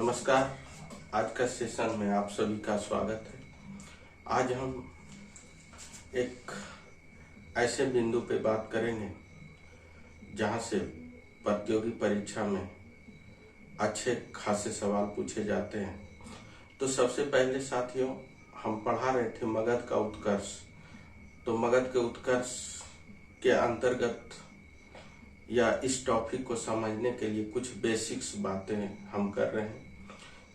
नमस्कार। आज का सेशन में आप सभी का स्वागत है। आज हम एक ऐसे बिंदु पे बात करेंगे जहां से प्रतियोगी परीक्षा में अच्छे खासे सवाल पूछे जाते हैं। तो सबसे पहले साथियों, हम पढ़ा रहे थे मगध का उत्कर्ष। तो मगध के उत्कर्ष के अंतर्गत या इस टॉपिक को समझने के लिए कुछ बेसिक्स बातें हम कर रहे हैं,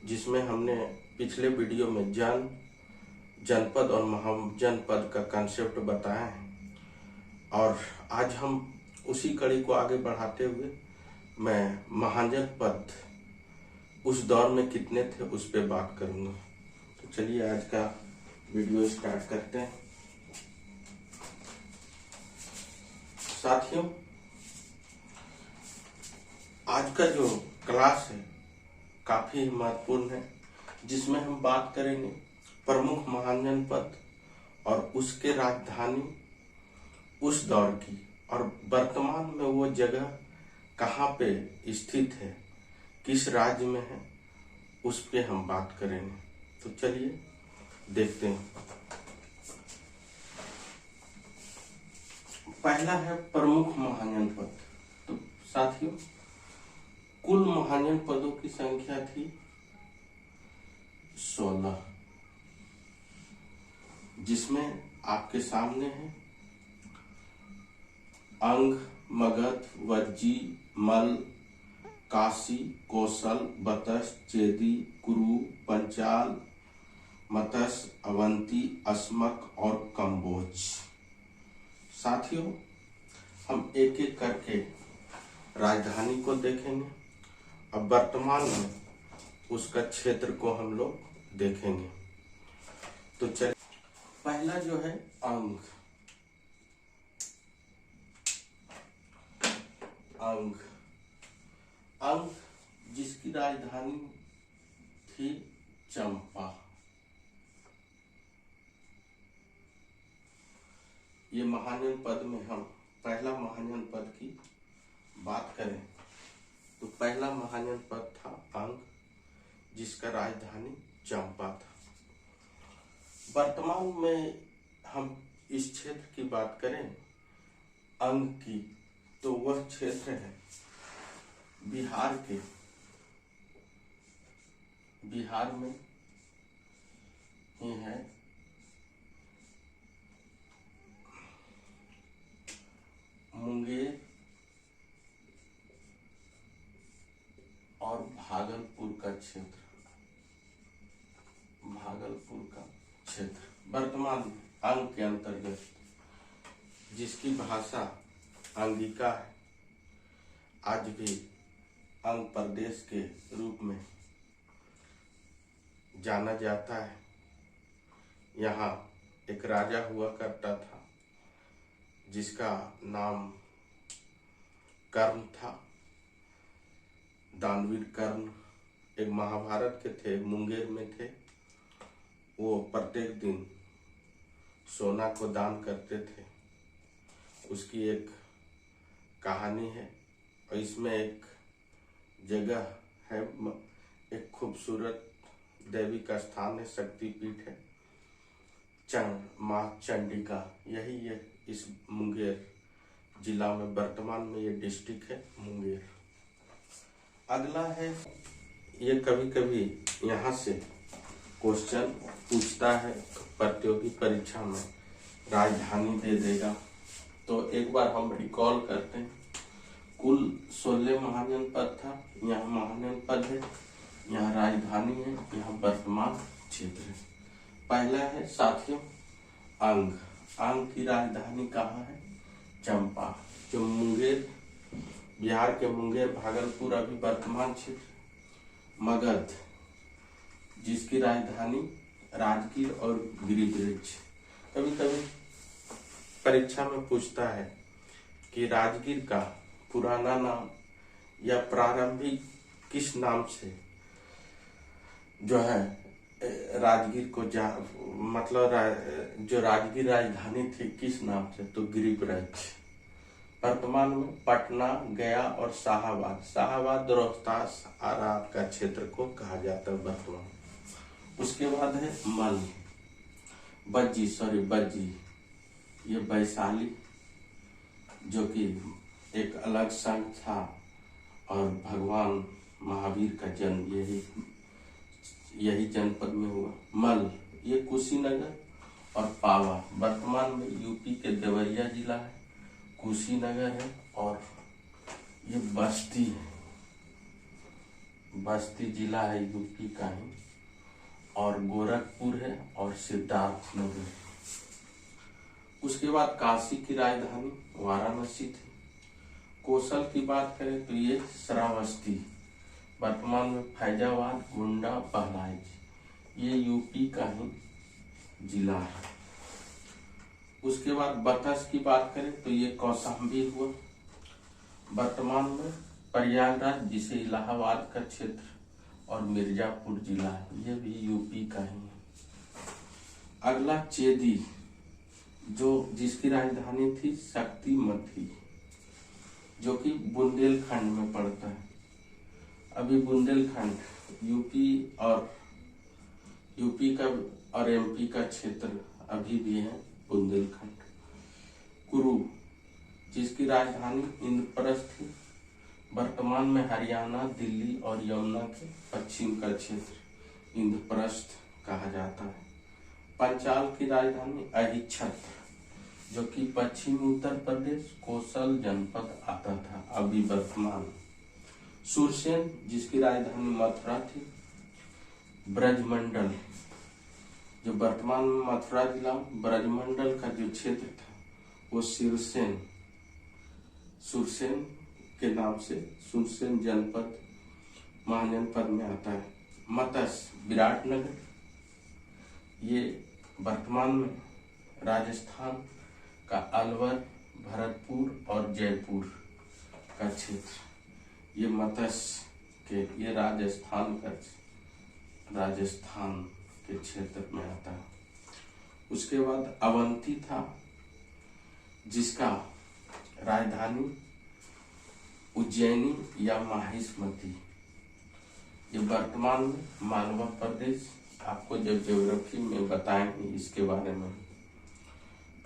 जिसमें हमने पिछले वीडियो में जनपद और महाजनपद का कंसेप्ट बताया है। और आज हम उसी कड़ी को आगे बढ़ाते हुए मैं महाजनपद उस दौर में कितने थे उस पर बात करूंगा। तो चलिए आज का वीडियो स्टार्ट करते हैं। साथियों, आज का जो क्लास है काफी महत्वपूर्ण है, जिसमें हम बात करेंगे प्रमुख महाजनपद और उसके राजधानी उस दौर की, और वर्तमान में वो जगह कहाँ पे स्थित है, किस राज्य में है, उस पे हम बात करेंगे। तो चलिए देखते हैं। पहला है प्रमुख महाजनपद। तो साथियों, कुल महाजनपदों की संख्या थी 16, जिसमें आपके सामने है अंग, मगध, वज्जी, मल, काशी, कौशल, बतस, चेदी, कुरु, पंचाल, मतस, अवंती, अस्मक और कंबोज। साथियों, हम एक एक करके राजधानी को देखेंगे। अब वर्तमान में उसका क्षेत्र को हम लोग देखेंगे। तो चलिए, पहला जो है अंग। अंग अंग जिसकी राजधानी थी चंपा। ये महाजनपद में हम पहला महाजनपद की बात करें तो पहला महाजनपद था अंग, जिसका राजधानी चंपा था। वर्तमान में हम इस क्षेत्र की बात करें अंग की, तो वह क्षेत्र है बिहार में ही है। मुंगेर और भागलपुर का क्षेत्र, वर्तमान अंग के अंतर्गत, जिसकी भाषा अंगिका है, आज भी अंग प्रदेश के रूप में जाना जाता है। यहाँ एक राजा हुआ करता था जिसका नाम कर्ण था, दानवीर कर्ण। एक महाभारत के थे, मुंगेर में थे। वो प्रत्येक दिन सोना को दान करते थे। उसकी एक कहानी है, और इसमें एक जगह है, एक खूबसूरत देवी का स्थान है, शक्तिपीठ है, माँ चंडिका। यही ये इस मुंगेर जिला में, वर्तमान में ये डिस्ट्रिक्ट है मुंगेर। अगला है, ये कभी कभी यहाँ से क्वेश्चन पूछता है प्रतियोगी परीक्षा में, राजधानी दे देगा। तो एक बार हम रिकॉल करते हैं। कुल 16 महाजनपद था। यहाँ महाजनपद है, यहाँ राजधानी है, यहाँ वर्तमान क्षेत्र है। पहला है साथियों अंग। अंग की राजधानी कहाँ है? चंपा, जो मुंगेर, बिहार के मुंगेर, भागलपुर अभी वर्तमान क्षेत्र। मगध, जिसकी राजधानी राजगीर और गिरिब्रिज। कभी कभी परीक्षा में पूछता है कि राजगीर का पुराना नाम या प्रारंभिक किस नाम से जो है राजगीर को मतलब जो राजगीर राजधानी थी किस नाम से, तो गिरिब्रिज। वर्तमान में पटना, गया और शाहाबाद रोहतास आरा का क्षेत्र को कहा जाता है वर्तमान। उसके बाद है मल, बज्जी, ये वैशाली जो कि एक अलग संघ था और भगवान महावीर का जन्म यही जनपद में हुआ। मल ये कुशीनगर और पावा वर्तमान में यूपी के देवरिया जिला है, कुशीनगर है और ये बस्ती है, बस्ती जिला है यूपी का ही, और गोरखपुर है और सिद्धार्थनगर। उसके बाद काशी की राजधानी वाराणसी थी। कौशल की बात करें तो ये श्रावस्ती, वर्तमान में फैजाबाद, गोंडा, बहराइच, ये यूपी का ही जिला है। उसके बाद बतस की बात करें तो ये कौशाम्बी हुआ, वर्तमान में प्रयागराज जिसे इलाहाबाद का क्षेत्र और मिर्जापुर जिला है, ये भी यूपी का ही है। अगला चेदी जिसकी राजधानी थी शक्तिमती, जो कि बुंदेलखंड में पड़ता है। अभी बुंदेलखंड यूपी का और एमपी का क्षेत्र अभी भी है बुंदेलखंड। कुरु जिसकी राजधानी इंद्रप्रस्थ थी, वर्तमान में हरियाणा, दिल्ली और यमुना के पश्चिम का क्षेत्र इंद्रप्रस्थ कहा जाता है। पंचाल की राजधानी अहिच्छत्र, जो कि पश्चिमी उत्तर प्रदेश कौशल जनपद आता था, अभी वर्तमान। सुरसेन जिसकी राजधानी मथुरा थी। ब्रजमंडल जो वर्तमान में मथुरा जिला, ब्रजमंडल का जो क्षेत्र था वो सुरसेन के नाम से सुरसेन जनपद महाजनपद में आता है। मत्स्य विराटनगर, ये वर्तमान में राजस्थान का अलवर, भरतपुर और जयपुर का क्षेत्र, ये मत्स्य के ये राजस्थान के क्षेत्र में आता है। उसके बाद अवंती था जिसका राजधानी उज्जैनी या माहिष्मती, ये वर्तमान में मालवा प्रदेश, आपको जब ज्योग्राफी में बताएंगे इसके बारे में।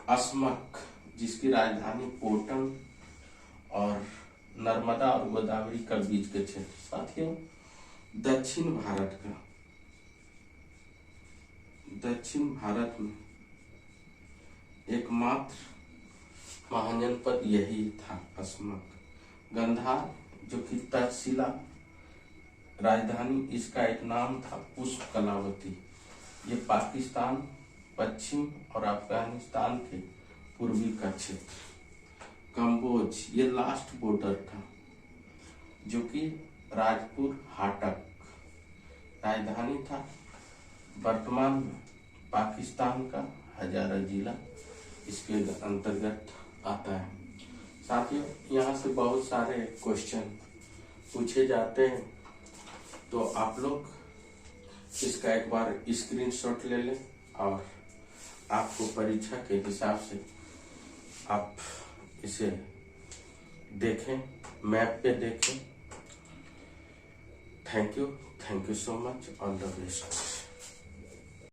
अस्मक जिसकी राजधानी कोटन और नर्मदा और गोदावरी का बीच के क्षेत्र। साथियों, दक्षिण भारत में एकमात्र महाजनपद यही था अस्मक। गंधार जो कि तक्षशिला राजधानी, इसका एक नाम था पुष्प कलावती, ये पाकिस्तान, पश्चिम और अफगानिस्तान के पूर्वी का क्षेत्र। कंबोज ये लास्ट बॉर्डर था, जो कि राजपुर हाटक राजधानी था, वर्तमान में पाकिस्तान का हजारा जिला इसके अंतर्गत आता है। साथियों, यहाँ से बहुत सारे क्वेश्चन पूछे जाते हैं, तो आप लोग इसका एक बार स्क्रीनशॉट ले लें और आपको परीक्षा के हिसाब से आप इसे देखें, मैप पे देखें। Thank you so much, all the best.